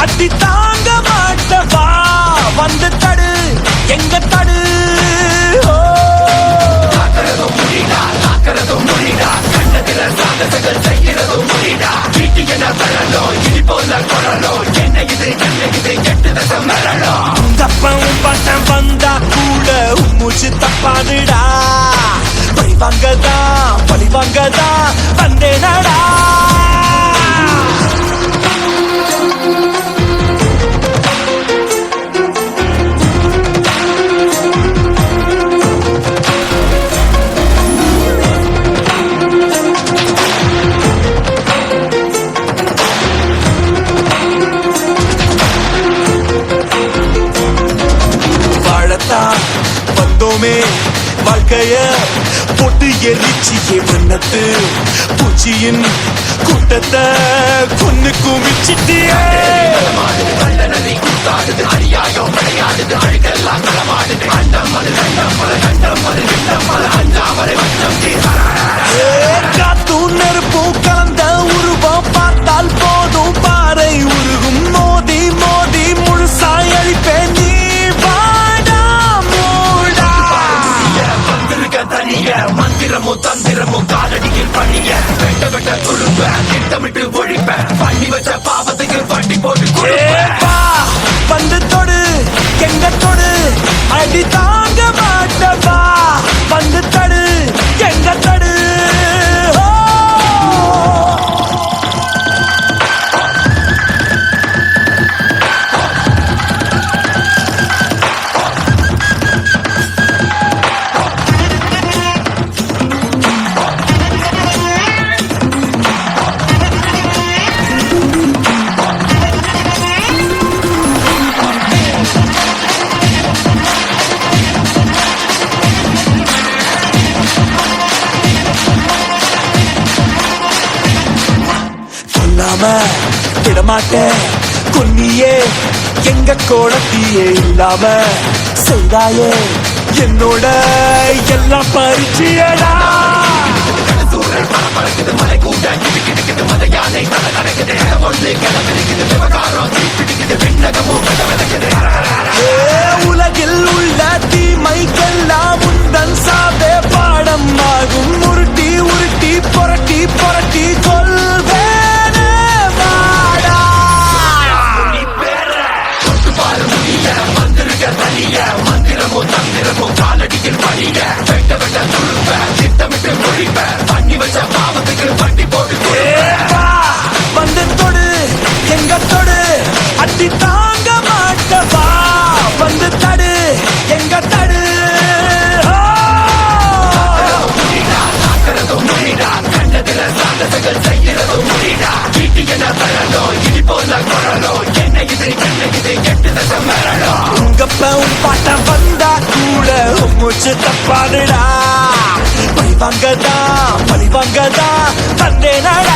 அடி தாங்க மாட்டவா வந்து தடு எங்க தடு வந்தா கூட மூச்சு தப்பாடுடா பழி வாங்கதா வந்தேனடா வந்தோமே வாழ்க்கைய போட்டு எரிச்சியே மன்னத்து பூச்சியின் கூட்டத்தை கொன்னு குமிச்சிட்டியே காத்தும் நெருப்பும் கலந்த உருவம் பார்த்தால் போதும் பாறை உருகும் மோதி மோதி முழுசாய் அழிப்பேன் நீ மந்திரமோ தந்திரமோ காலடியில் பணிய வெட்ட வெட்ட துழுப்ப திட்டமிட்டு ஒழிப்ப பண்ணி வச்ச பாவத்துக்கு வண்டி போட்டு வந்து தொடு எங்க தொடு அடி தாங்க மாட்டவா வந்து தடு எங்க தடு விடமாட்டேன் கொன்னியே எங்க கோணத்தியே இல்லாம செய்தாயே என்னோட எல்லாம் பரிச்சியடா மலை கூட்ட மத யானை நடக்குது உலகில் உள்ள தீமைக்கெல்லாம் உந்தன் சாவே பாடம் ஆகும் உருட்டி உருட்டி புரட்டி புரட்டி கொள்வே மந்திரமோ தந்திரமோ காலடியில் பணிய வெட்ட வெட்ட துழுப்ப திட்டமிட்டு ஒழிப்ப பண்ணி வச்ச பாவத்துக்கு வண்டி போட்டு வந்து தொடு எங்க தொடு அடி தாங்க மாட்டவா வந்து தடு எங்க தடு கண்டதில சாகசங்கள் செய்யறதும் முடிடா வீட்டு என்ன வரணும் இடி போல குரலும் என்ன இது எட்டு தசம் வரணும் உங்கப்பவும் பாட்டம் வந்தா கூட மூச்சு தப்பாடுடா பழி வாங்கதா வந்தேனா